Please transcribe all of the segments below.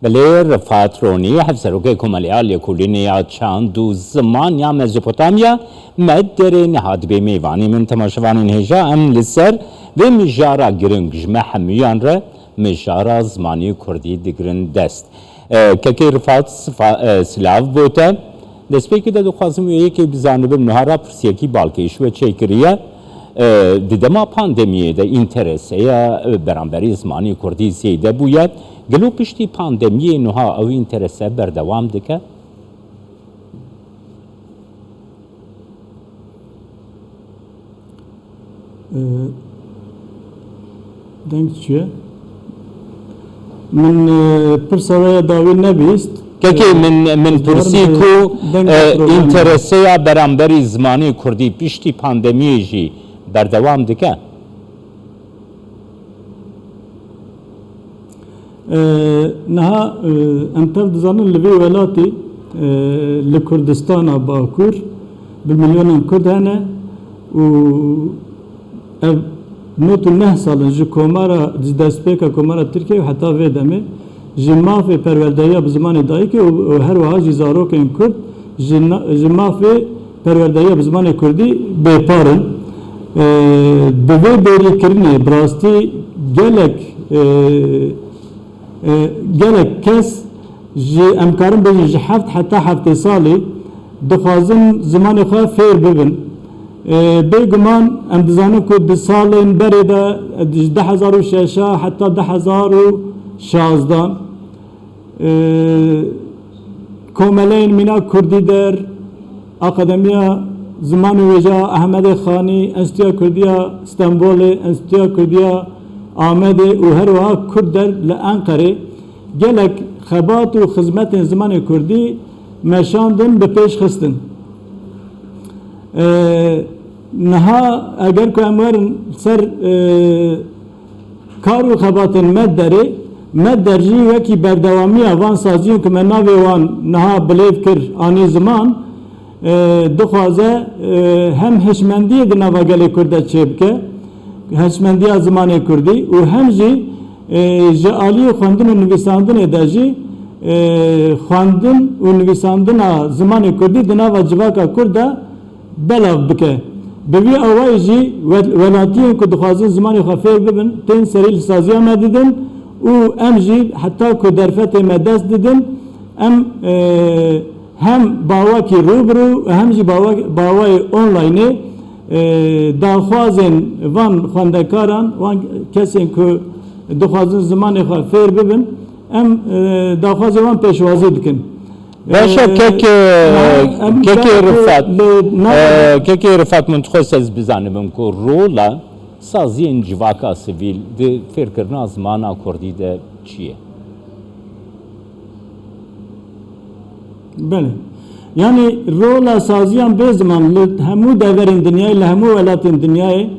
بله رفعت رونی حفظروک کمالیال کلینیا چند و زمان یا مزوپوتامیا مدر نهاد به میوانی من تماشوان هجا ام لسر و مجارا گرنگ جمع همیان را مجارا زمانی کردی دگرن دست که رفعت سلاو بوده دست پیکی دادو خوازم یکی بزانبم نهارا پرسیکی بالکیش و چیکریه دیدما پاندمیه ده اینترسه برانبری زمانی کردی زیده بوید گلو پشتی پاندمیه نها او اینترسه بردوام دکه؟ دنگ چیه؟ من پرسوای داوی نبیست که من پرسی کو اینترسه برانبری زمانی کردی پشتی پاندمیه جی بردوام دکه؟ نها انتف دزانن لوی ولاتی لکردستان باکور بالمليون کرد هنه و نوتو 9 سال جی کومارا دستپیکا کومارا ترکیه و حتی ویدمه جی مافی پروردهی بزمان دایی که و هر وها جی زاروک این کرد جی مافی پروردهی بزمان کردی بیپارن دوی بیری کرنه براستی گلک گلک کس جی امکارم بجی جی هفت حتی 7 سالی دخوازن زمان خواه فیر ببین بگمان ام دزانم که 2 سالین بری ده 10,006 حتی 10,016 کوملین مینا کردی در اکادمیا زمان ویجا احمد خانی انستیتوت کردیا استانبول انستیتوت کردیا آمده و هر وها کرد در لانقره گلک خبات و خدمت زمان کردی مشاندن به پیش خستن نها اگر که امورن سر کار و خبات مد جی وکی بردوامی وان سازیون که من ناوی وان نها بلیف کر آنی زمان دخوازه هم هشمندی دنوا گلی کرده چه بکه هشمندی زمان کردی و هم جی جالی خواندن و نویساندن اداجی خواندن و نویساندن زمان کردی دنوا جواکا کرده بلاف بکه بوی اوای جی ولاتیان که دخوازن زمان خفیر ببن تین سریل سازی آمد دیدن و ام جی حتی که درفت مدست دیدن ام هم باواکی روبرو هم جی باوای اونلاینه داخوازن وان خواندکاران وان کسی که دخوازن زمان خفیر ببن ام داخوازن وان پیشوازی دکن باشا که رفعت منتخص از بزنم که رولا سازی انجواکا سیویل ده فکرنا زمانا کردی ده چیه؟ بله yani rola saziyan be zaman hemu deverin dünyayı hemu velatin dünyayı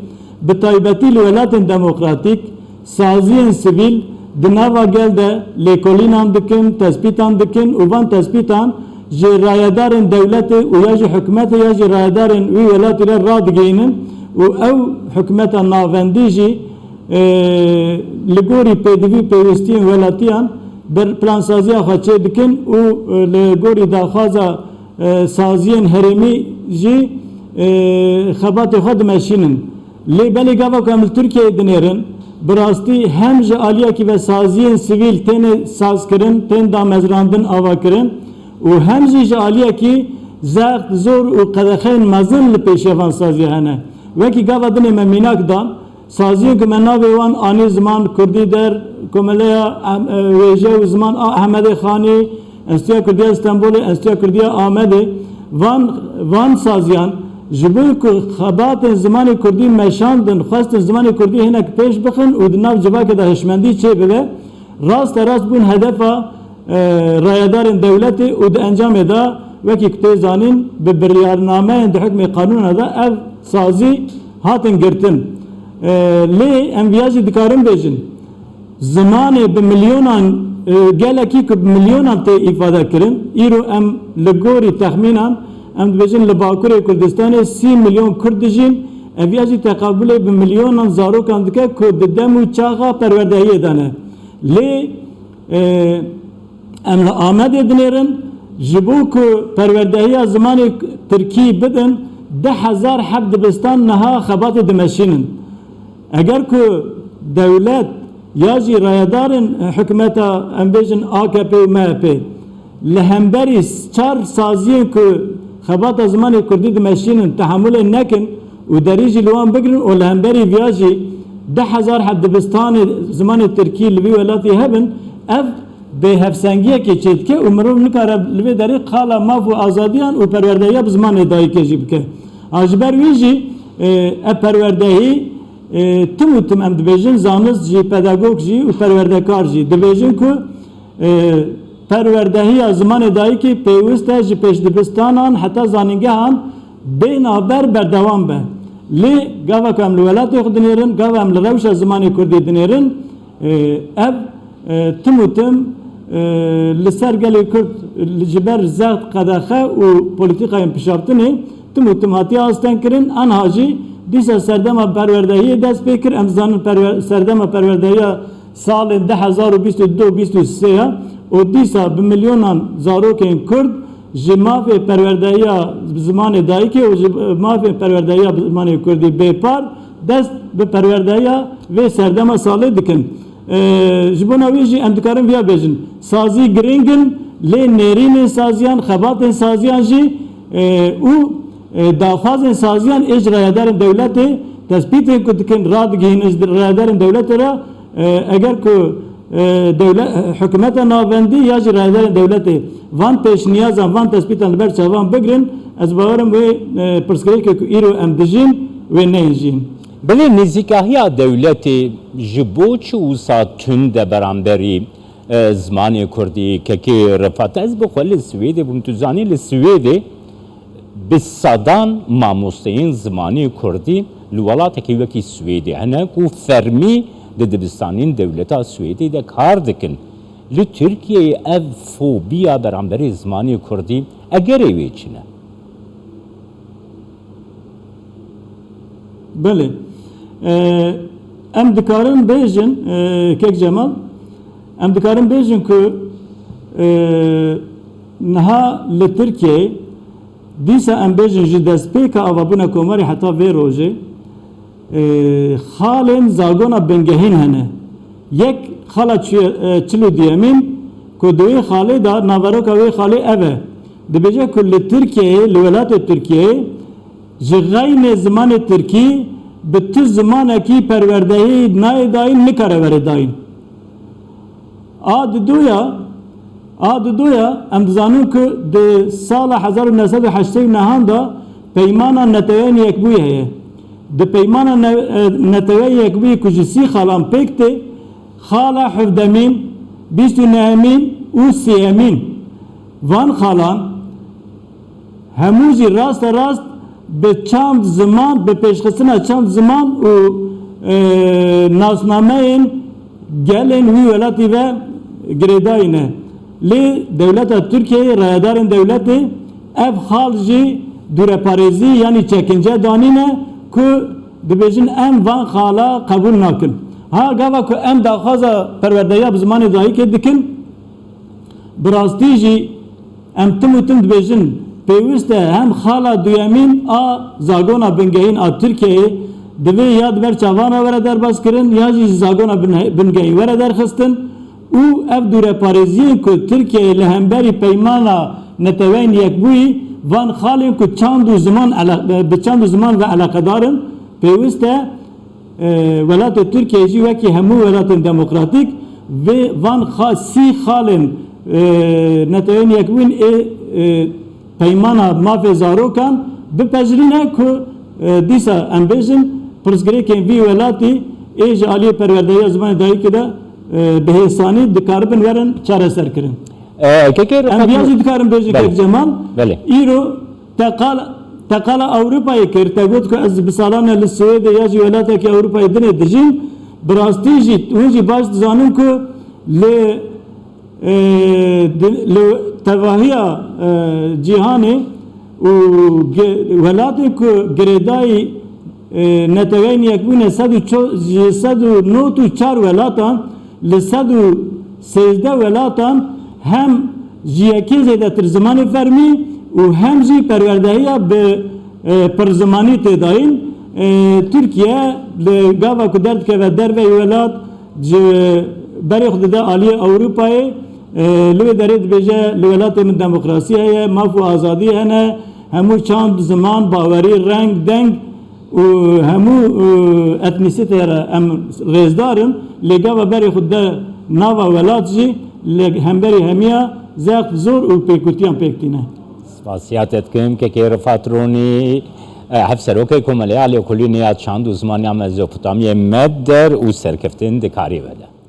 betaybeti velatin demokratik saziyan sivil dinava gelde lekolinan dikin tespitan dikin uban tespitan jirayadarın devleti uyaji hükümeti ya jirayadarın u velatire radgeyinin u ev hükümeten navendici ligori pedivi pevistiyen velatiyan bir plan saziya xaçe dikin u ligori daxaza saziyen heremi ji xabat xad meşinin li beli gava kamil Türkiye dinerin براستی هم ج آلیا کی و سازیان سیویل تن ساز کرن تن دا مزراندن آوا کرن و هم ج آلیا کی زخت زور و قدخین مزن لپیشوان سازی هنه وکی گاوا دنی ممیناک دان سازیان که من ناویوان آنی زمان کردی در کمالیا ویجه و زمان احمد خانی انستیتوت کردیا استانبول انستیتوت کردیا آمده وان سازیان جبر کو خبات زمان کردی مشاندن خواست زمان کردی هنک پیش بخن و دناو جبا که ده هشمندی چه بله راست بون هدفا رایدارن دولتی و ده انجام ده وکی کتی زانین به بریارنامه ده حکم قانون ده اف سازی هاتن گرتن لی انویاجی دکارن بیجن زمان به میلیونان گلکی که میلیونان تی ifade کرن ایرو ام لگوری تخمینان ام بجن لباکور کردستان 30 میلیون کردجین اویاجی تقابل به میلیونان زاروکان دکه که ددم و چاقا پروردهی دانه لی em li Amedê dinêrin ji bo ku perwerdehiya zimanê Tirkî bidin 10,000 heb dibistan niha xebatê dimeşînin. Eger ku devlet ya jî rayedarên hikûmeta em bêjin AKP û MHP li hemberî çar saziyên ku xebata zimanê Kurdî dimeşînin tehamülê nekin û derî jî li wan bigirin û li hemberî viya jî 10,000 heb dibistanê zimanê Tirkî li vî welatê hebin, ev bêhevsengiyekê çê dike û mirov nikare li vê derê qala maf û azadiyan û perwerdehiya bi zimanê dayîkê jî bike. Ji ber wî jî ev perwerdehî tim û tim em dibêjin zanist jî, pedagog jî û perwerdekar jî dibêjin ku perwerdehiya zimanê dayîkê pêwîst e ji pêşdibistanan heta zanîngehan bênaber berdewam be. Lê gava ku em li welatê xwe dinêrin, gava em li rewşa zimanê Kurdî dinêrin, ev tim û tim li ser gelê Kurd ji ber zert qedexe û polîtîkayên pişaftinê tim û tim hatiye astenkirin, anha jî dîsa serdema perwerdehiyê dest pê kir. Em dizanin serdema perwerdehiya salên 2022-2023 ya û dîsa bi milyonan zarokên Kurd ji mafê perwerdehiya zimanê dayîkê û ji mafê perwerdehiya zimanê Kurdî bêpar dest bi perwerdehiya vê serdema salê dikin. Ji bo wî jî em dikarin viya bêjin sazî giringin lê nêrînên saziyan, xebatên saziyan jî û daxwazên saziyan ê ji rayedarên dewletê tespîtên ku dikin radigihînin ji rayedarên dewletê re eger ku hikûmeta navendî ya jî rayedarên dewletê van pêşniyazan van tespîtan li ber çavan bigirin, ez bawerim wê pirsgirêkê ku îro em dijîn wê neyîjîn. Belê nêzîkahiya dewletê ji bo çi wisa tund de beramberî zimanê Kurdî kekê rifat. Ez bi xwe li Swêdê bûm, tu zanî li Swêdê bi sedan mamosteyên zimanê Kurdî li welatekî wekî Swêdê hene ku fermî di dibistanên dewleta Swêdê de kar dikin. Li Tirkiyeyê ev fobiya beramberî zimanê Kurdî egerê wê çi ne? Belê. Em dikarin bêjin Kek Cemal, em dikarin bêjin ku niha li Tirkiyeyê dîsa em bêjin ji destpêka avabûna komarê heta vê rojê xalên zagona bingehîn hene. Yek xala çil û diyemîn ku di wê xalê da naveroka wê xalê ev e. Dibêje ku li Tirkiyeyê, li welatê Tirkiyeyê ji xeynê zimanê Tirkî bi tu zimanekî perwerdehî nayê dayîn nikare were dayîn. A didoya em dizanin ku di sala 1980 nehan da peymana netewên yekbûyî heye. Di peymana netewê yekbûyî ku ji sî xalan pêk tê xala hevdemîn, bîst û nehemîn û sêyemîn van xalan hemû jî rast rast bi çand ziman, bi pêşxistina çand ziman û nasnameyên gelên wî welatî ve girêdayîne. Lê dewleta Tirkiyeyê, rayedarên dewletê ev xal jî dûreparêzî yanî çekince danîne ku dibêjin em van xala qebûl nakin. Ha gava ku em daxwaza perwerdehiya bi zimanê dayîkê dikin, bi rastî jî em tim û tim dibêjin pêwîst e hem xala duyemîn a zagona bingehîn a Tirkiyeyê divê ya di ber çavana were derbas kirin ya jî zagona bingehîn were derxistin û ev dûreparêziyên ku Tirkiyeyê li hemberî peymana netewên yekbûyî van xalên ku çand û ziman bi çand û ziman ve eleqedarin pêwîst e welatê Tirkiyeyê jî wekî hemû welatên demokratîk vê van sî xalên netewên yekbûyîn ê peymana mafê zarokan bipejirîne ku dîsa em bêjin pirsgirêkên vî welatî ê ji aliyê perwerdehiya zimanê dayîkê de bi hêsanî dikaribin werin çareser kirin. Em viya jî dikarin bêjin Kek Cemal, îro teqala Ewropayê kir, te got ku ez bi salan li Swêdê ya jî welatekî Ewropayê dinê dijîm, bi rastî jî hûn jî baş dizanin ku li tevahiya cîhanê û welatê ku girêdayî netewên yekbûne ji 194 welatan li 113 welatan هم جیکی زیدتر زمانی فرمی و هم جی پروردهی به پرزمانی تداین ترکیه لگاوا کدرد که و در و ولاد برای خود ده عالی اروپای لوی درید بجه لولات من دموکراسی هی ماف و آزادی هنه همو چند زمان باوری رنگ دنگ و همو اتنیسیت هم رزدارن لگاوا برای خود ده ناوا ولاد جی هم بری همیا زیاد زور و پیکوتیان پیکتینه سپاسیات etkim که که رفاترونی هفسروکه کمالیالی کلی نیات چند و زمانی هم از پتامی مدر و سرکفتین دکاری ولی